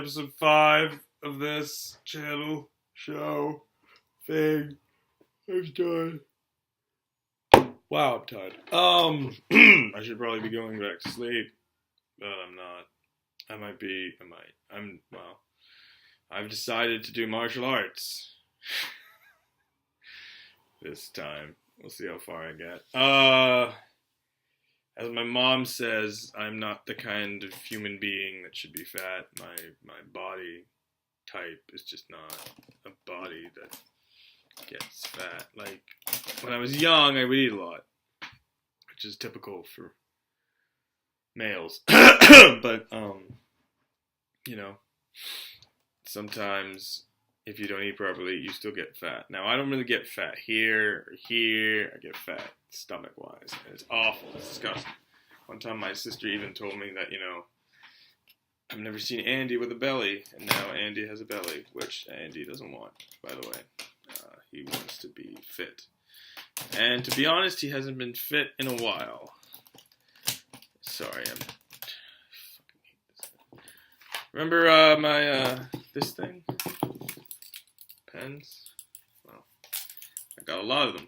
episode 5 of this channel, show, thing. I'm tired. Wow, I'm tired. I should probably be going back to sleep, but I'm not. I've decided to do martial arts. This time. We'll see how far I get. As my mom says, I'm not the kind of human being that should be fat. My body type is just not a body that gets fat. Like, when I was young, I would eat a lot, which is typical for males. But, you know, sometimes if you don't eat properly, you still get fat. Now, I don't really get fat here or here. I get fat stomach-wise, and it's awful. It's disgusting. One time, my sister even told me that, I've never seen Andy with a belly, and now Andy has a belly, which Andy doesn't want, by the way. He wants to be fit. And to be honest, he hasn't been fit in a while. Sorry, I fucking hate this thing. Remember my, this thing? Pens? Well, I got a lot of them.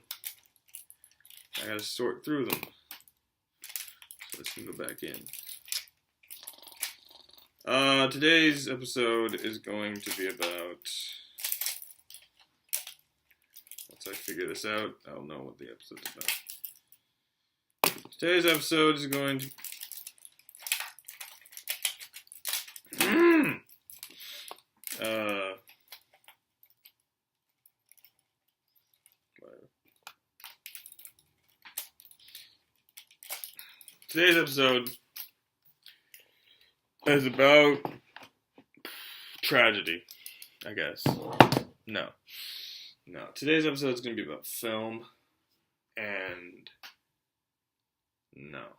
I gotta sort through them. So this can go back in. Today's episode is going to be about... Once I figure this out, I'll know what the episode's about. Today's episode is going to... Today's episode is about tragedy, I guess. No. Today's episode is going to be about film, and no.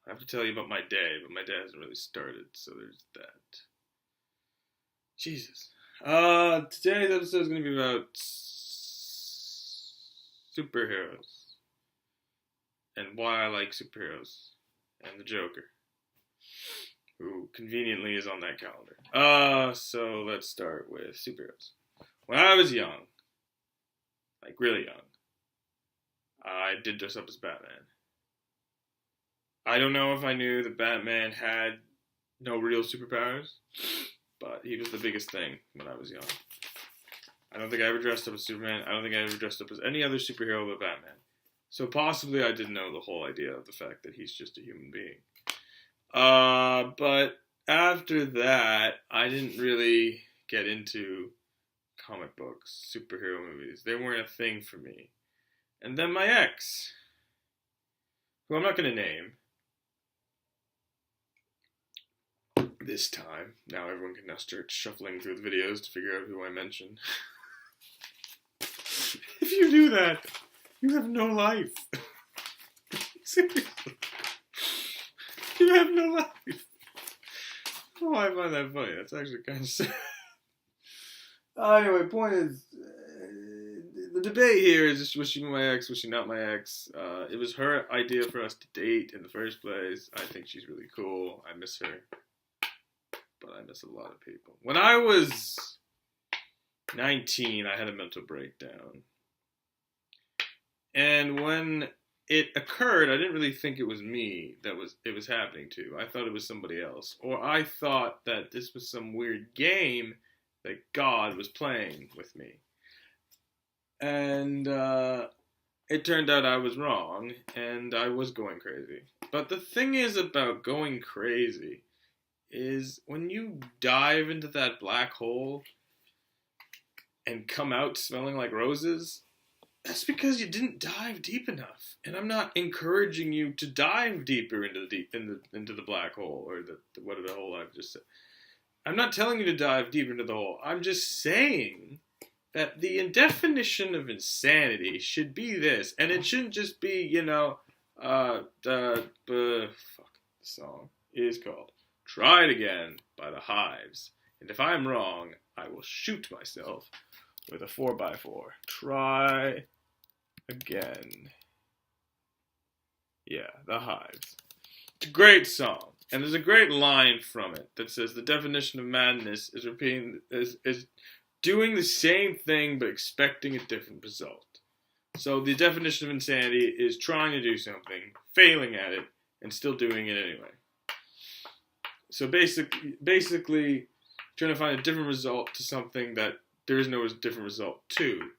I have to tell you about my day, but my day hasn't really started, so there's that. Jesus. Today's episode is going to be about superheroes. And why I like superheroes. And the Joker. Who conveniently is on that calendar. So let's start with superheroes. When I was young, like really young, I did dress up as Batman. I don't know if I knew that Batman had no real superpowers, but he was the biggest thing when I was young. I don't think I ever dressed up as Superman. I don't think I ever dressed up as any other superhero but Batman. So possibly I didn't know the whole idea of the fact that he's just a human being. But after that, I didn't really get into comic books, superhero movies. They weren't a thing for me. And then my ex, who I'm not going to name this time. Now everyone can now start shuffling through the videos to figure out who I mention. If you do that, you have no life. Seriously. You have no life. Oh, I find that funny. That's actually kind of sad. Anyway, point is, the debate here is, was she my ex, was she not my ex? It was her idea for us to date in the first place. I think she's really cool. I miss her. But I miss a lot of people. When I was 19, I had a mental breakdown. And when it occurred, I didn't really think it was me that it was happening to. I thought it was somebody else. Or I thought that this was some weird game that God was playing with me. And it turned out I was wrong, and I was going crazy. But the thing is about going crazy is when you dive into that black hole and come out smelling like roses, that's because you didn't dive deep enough. And I'm not encouraging you to dive deeper into the black hole, or whatever the hole I've just said. I'm not telling you to dive deeper into the hole. I'm just saying that the definition of insanity should be this, and it shouldn't just be, fuck, the song is called Try It Again by the Hives. And if I'm wrong, I will shoot myself with a 4x4. Try again. Yeah, the Hives. It's a great song. And there's a great line from it that says the definition of madness is repeating is doing the same thing but expecting a different result. So the definition of insanity is trying to do something, failing at it, and still doing it anyway. So basically trying to find a different result to something that there is no different result to.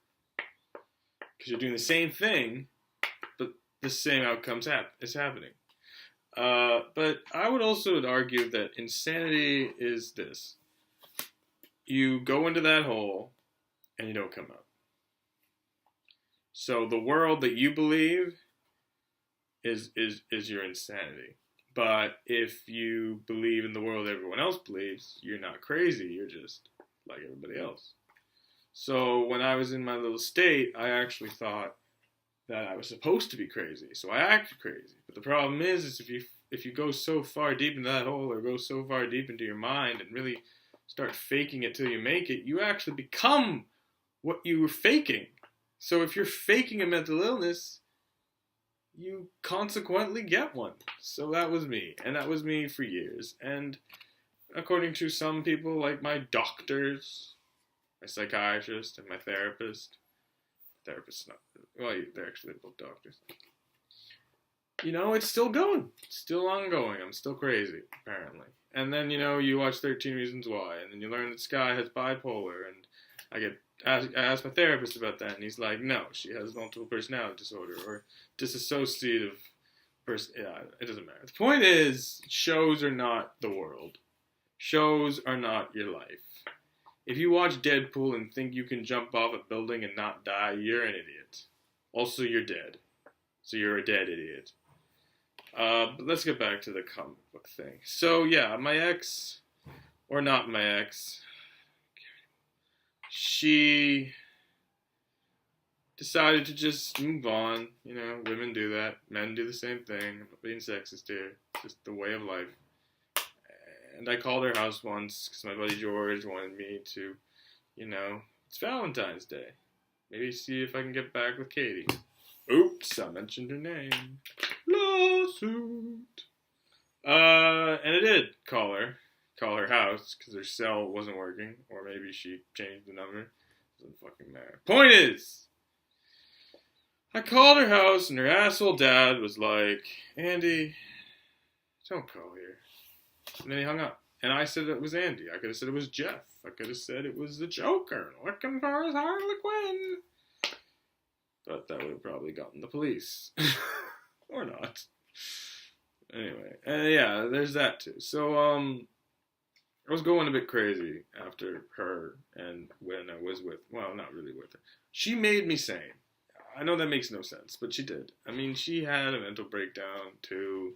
Because you're doing the same thing, but the same outcome is happening. But I would also argue that insanity is this. You go into that hole, and you don't come out. So the world that you believe is your insanity. But if you believe in the world everyone else believes, you're not crazy. You're just like everybody else. So when I was in my little state, I actually thought that I was supposed to be crazy. So I acted crazy. But the problem is if you go so far deep into that hole or go so far deep into your mind and really start faking it till you make it, you actually become what you were faking. So if you're faking a mental illness, you consequently get one. So that was me. And that was me for years. And according to some people, like my doctors, my psychiatrist, and my therapist, they're actually both doctors. It's still going. It's still ongoing. I'm still crazy, apparently. And then, you watch 13 Reasons Why, and then you learn that Sky has bipolar, and I asked my therapist about that, and he's like, no, she has multiple personality disorder, or dissociative it doesn't matter. The point is, shows are not the world. Shows are not your life. If you watch Deadpool and think you can jump off a building and not die, you're an idiot. Also, you're dead. So you're a dead idiot. But let's get back to the comic book thing. So, yeah, my ex, or not my ex, she decided to just move on. Women do that. Men do the same thing. I'm not being sexist here. It's just the way of life. And I called her house once because my buddy George wanted me to, it's Valentine's Day. Maybe see if I can get back with Katie. Oops, I mentioned her name. Lawsuit. And I did call her house because her cell wasn't working, or maybe she changed the number. Doesn't fucking matter. Point is, I called her house and her asshole dad was like, Andy, don't call here. And then he hung up. And I said it was Andy. I could have said it was Jeff. I could have said it was the Joker looking for his Harley Quinn. But that would have probably gotten the police. Or not. Anyway. Yeah, there's that too. So, I was going a bit crazy after her and when I was not really with her. She made me sane. I know that makes no sense, but she did. I mean, she had a mental breakdown too.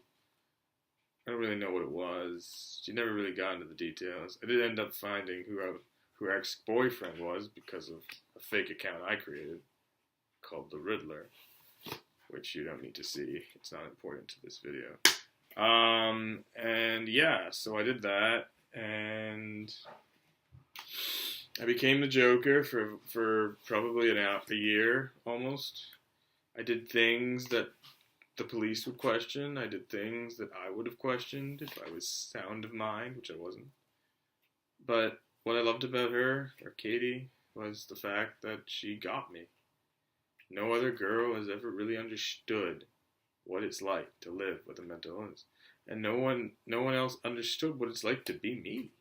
I don't really know what it was. She never really got into the details. I did end up finding who her ex-boyfriend was because of a fake account I created called The Riddler, which you don't need to see. It's not important to this video. And yeah, so I did that, and I became the Joker for probably a year almost. I did things that the police would question. I did things that I would have questioned if I was sound of mind, which I wasn't. But what I loved about her, or Katie, was the fact that she got me. No other girl has ever really understood what it's like to live with a mental illness. And no one else understood what it's like to be me.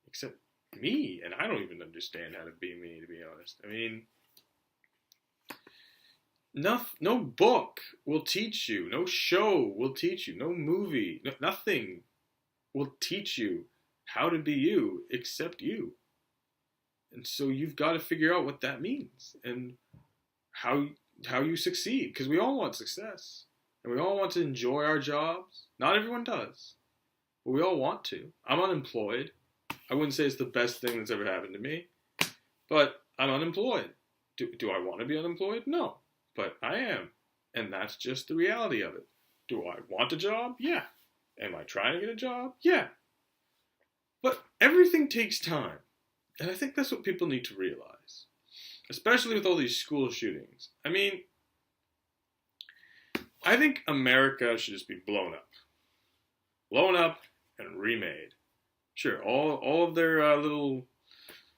Except me. And I don't even understand how to be me, to be honest. I mean, no book will teach you, no show will teach you, no movie, nothing will teach you how to be you except you. And so you've got to figure out what that means and how you succeed, because we all want success and we all want to enjoy our jobs. Not everyone does, but we all want to. I'm unemployed. I wouldn't say it's the best thing that's ever happened to me, but I'm unemployed. Do I want to be unemployed? No. But I am. And that's just the reality of it. Do I want a job? Yeah. Am I trying to get a job? Yeah. But everything takes time. And I think that's what people need to realize. Especially with all these school shootings. I mean, I think America should just be blown up. blown up and remade. Sure, all of their little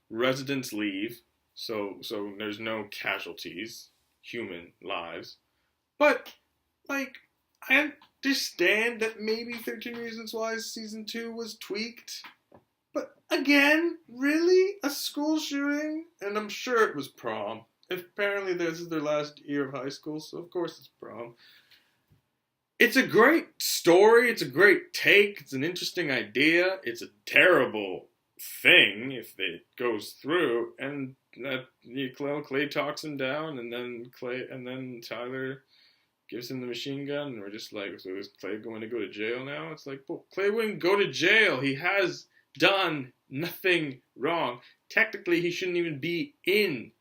residents leave, so there's no casualties, human lives. But like, I understand that maybe 13 Reasons Why season 2 was tweaked. But again, really? A school shooting? And I'm sure it was prom. Apparently this is their last year of high school, so of course it's prom. It's a great story, it's a great take, it's an interesting idea, it's a terrible thing if it goes through, and that Clay talks him down, and then Tyler gives him the machine gun, and we're just like, so is Clay going to go to jail now? It's like, well, Clay wouldn't go to jail. He has done nothing wrong. Technically, he shouldn't even be in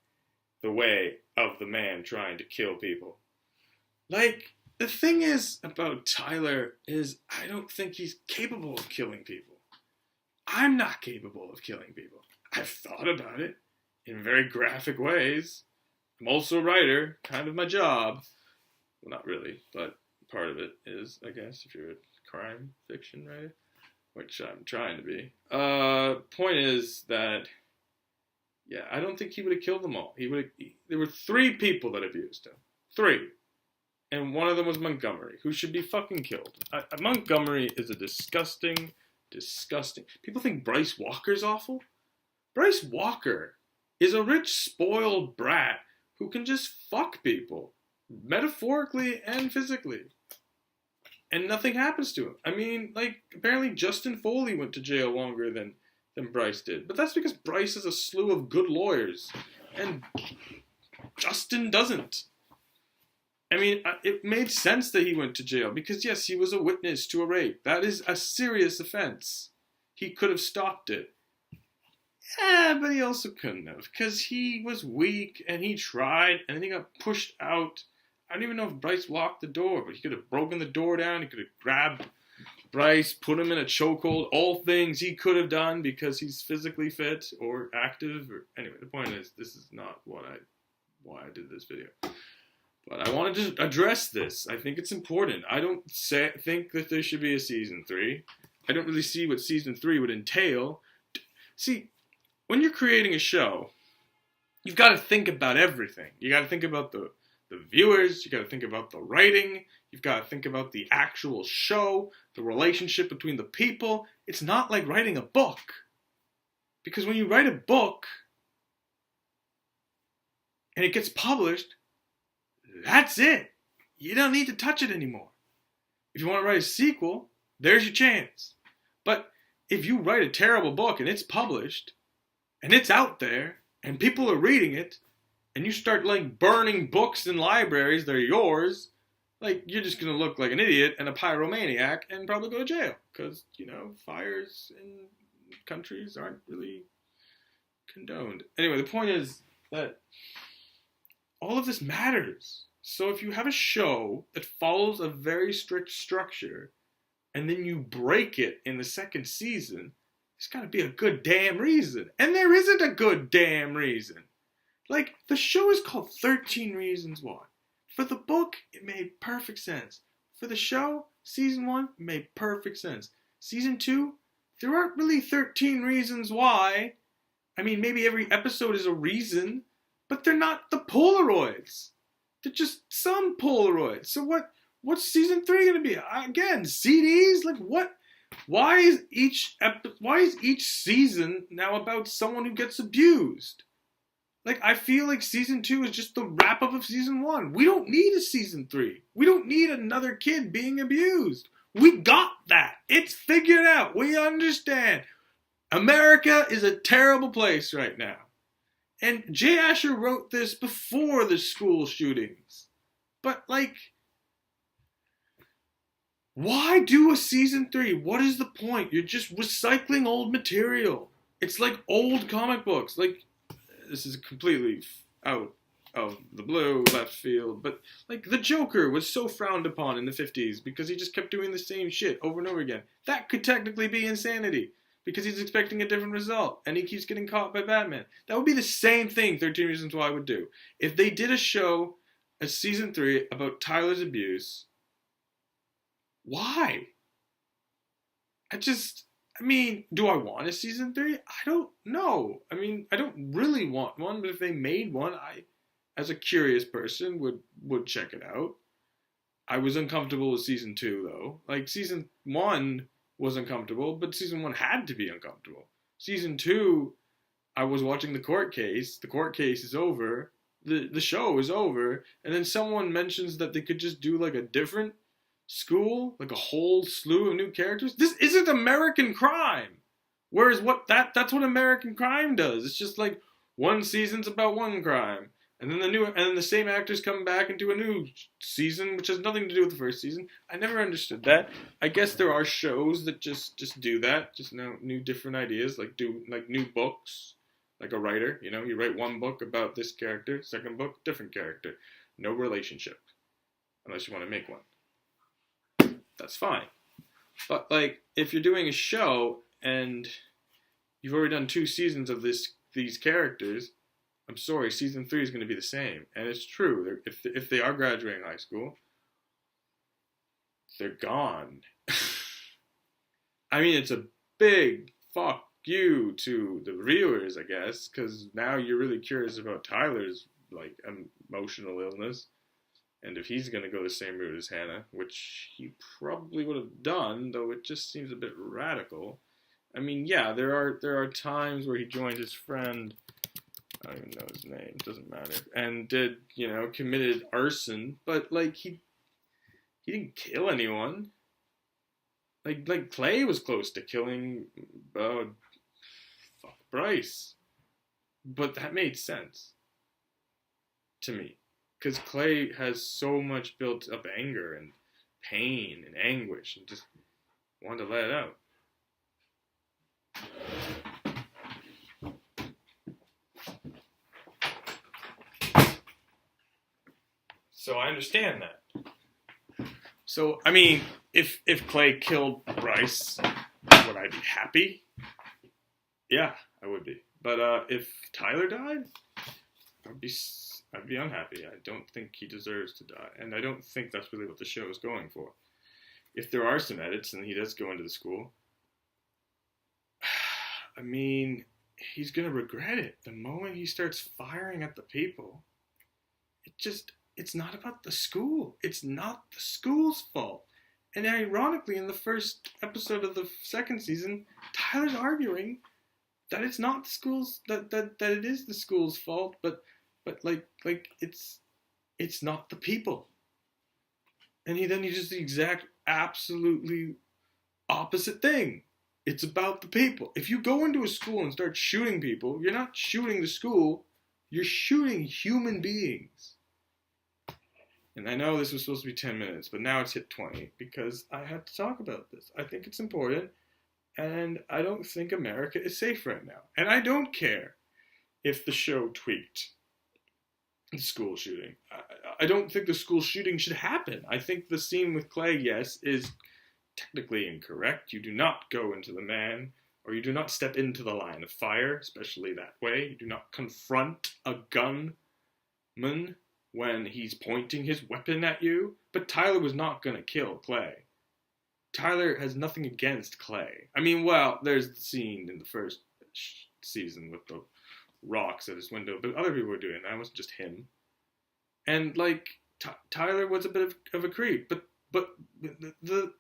the way of the man trying to kill people. Like, the thing is about Tyler is I don't think he's capable of killing people. I'm not capable of killing people. I've thought about it in very graphic ways. I'm also a writer, kind of my job. Well, not really, but part of it is, I guess, if you're a crime fiction writer, which I'm trying to be. Point is that, yeah, I don't think he would have killed them all. There were 3 people that abused him. 3. And one of them was Montgomery, who should be fucking killed. Montgomery is a disgusting. People think Bryce Walker's awful. Bryce Walker is a rich, spoiled brat who can just fuck people, metaphorically and physically, and nothing happens to him. I mean, like, apparently Justin Foley went to jail longer than Bryce did, but that's because Bryce has a slew of good lawyers, and Justin doesn't. I mean, it made sense that he went to jail because, yes, he was a witness to a rape. That is a serious offense. He could have stopped it. Yeah, but he also couldn't have because he was weak and he tried and then he got pushed out. I don't even know if Bryce locked the door, but he could have broken the door down. He could have grabbed Bryce, put him in a chokehold. All things he could have done because he's physically fit or active. Anyway, the point is, this is not why I did this video. But I wanted to address this. I think it's important. I don't think that there should be a season 3. I don't really see what season 3 would entail. See, when you're creating a show, you've got to think about everything. You got to think about the viewers. You got to think about the writing. You've got to think about the actual show, the relationship between the people. It's not like writing a book. Because when you write a book and it gets published, that's it. You don't need to touch it anymore. If you want to write a sequel, there's your chance. But if you write a terrible book and it's published, and it's out there, and people are reading it, and you start like burning books in libraries that are yours, like you're just going to look like an idiot and a pyromaniac and probably go to jail. Because, fires in countries aren't really condoned. Anyway, the point is that all of this matters. So if you have a show that follows a very strict structure and then you break it in the second season, there's got to be a good damn reason. And there isn't a good damn reason. Like, the show is called 13 Reasons Why. For the book, it made perfect sense. For the show, season 1 made perfect sense. Season 2, there aren't really 13 reasons why. I mean, maybe every episode is a reason, but they're not the Polaroids. They're just some Polaroids. So what's season 3 going to be? Again, CDs? Like what? Why is each season now about someone who gets abused? Like, I feel like season 2 is just the wrap up of season 1. We don't need a season 3. We don't need another kid being abused. We got that. It's figured out. We understand. America is a terrible place right now. And Jay Asher wrote this before the school shootings. But, like, why do a season 3? What is the point? You're just recycling old material. It's like old comic books. Like, this is completely out of the blue, left field. But, like, the Joker was so frowned upon in the 50s because he just kept doing the same shit over and over again. That could technically be insanity. Because he's expecting a different result, and he keeps getting caught by Batman. That would be the same thing 13 Reasons Why would do. If they did a show, a season 3, about Tyler's abuse, why? I mean, do I want a season 3? I don't know. I mean, I don't really want one, but if they made one, I, as a curious person, would check it out. I was uncomfortable with season 2 though. Like season 1 was uncomfortable, but season 1 had to be uncomfortable. Season 2, I was watching the court case. The court case is over. The show is over, and then someone mentions that they could just do like a different school, like a whole slew of new characters. This isn't American Crime. Whereas that's what American Crime does. It's just like one season's about one crime, and then the same actors come back and do a new season, which has nothing to do with the first season. I never understood that. I guess there are shows that just do that, just new different ideas, like do like new books. Like a writer, you write one book about this character, second book, different character. No relationship. Unless you want to make one. That's fine. But, like, if you're doing a show and you've already done 2 seasons of these characters, I'm sorry, season 3 is going to be the same. And it's true. If they are graduating high school, they're gone. I mean, it's a big fuck you to the viewers, I guess, because now you're really curious about Tyler's like emotional illness, and if he's gonna go the same route as Hannah, which he probably would have done, though it just seems a bit radical. I mean, yeah, there are times where he joined his friend, I don't even know his name, doesn't matter, and did committed arson, but like he didn't kill anyone. Like Clay was close to killing Bryce. But that made sense to me. Because Clay has so much built up anger and pain and anguish and just wanted to let it out. So I understand that. So, I mean, if Clay killed Bryce, would I be happy? Yeah, I would be. But if Tyler died, I'd be unhappy. I don't think he deserves to die, and I don't think that's really what the show is going for. If there are some edits and he does go into the school, I mean, he's gonna regret it the moment he starts firing at the people. It's not about the school. It's not the school's fault. And ironically, in the first episode of the second season, Tyler's arguing that it's not the school's that it is the school's fault, but like it's not the people. And he does the exact absolutely opposite thing. It's about the people. If you go into a school and start shooting people, you're not shooting the school, you're shooting human beings. And I know this was supposed to be 10 minutes, but now it's hit 20 because I had to talk about this. I think it's important. And I don't think America is safe right now. And I don't care if the show tweaked the school shooting. I don't think the school shooting should happen. I think the scene with Clay, yes, is technically incorrect. You do not go into the man, or you do not step into the line of fire, especially that way. You do not confront a gunman when he's pointing his weapon at you. But Tyler was not going to kill Clay. Tyler has nothing against Clay. I mean, well, there's the scene in the first season with the rocks at his window, but other people were doing that. It wasn't just him. And like Tyler was a bit of a creep, but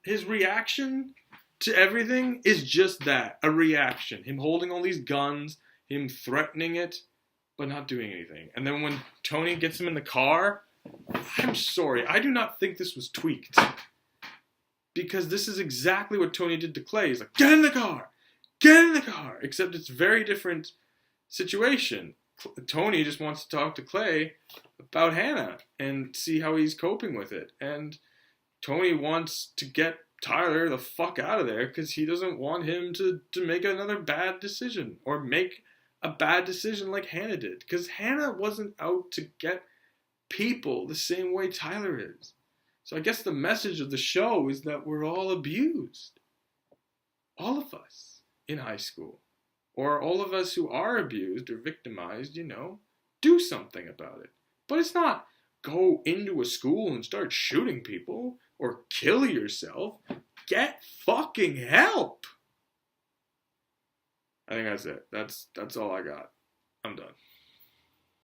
his reaction to everything is just that, a reaction. Him holding all these guns, him threatening it, but not doing anything. And then when Tony gets him in the car, I'm sorry, I do not think this was tweaked. Because this is exactly what Tony did to Clay. He's like, get in the car! Get in the car! Except it's a very different situation. Tony just wants to talk to Clay about Hannah and see how he's coping with it. And Tony wants to get Tyler the fuck out of there because he doesn't want him to make another bad decision or make a bad decision like Hannah did. Because Hannah wasn't out to get people the same way Tyler is. So I guess the message of the show is that we're all abused. All of us in high school. Or all of us who are abused or victimized, do something about it. But it's not go into a school and start shooting people or kill yourself. Get fucking help. I think that's it. That's all I got. I'm done.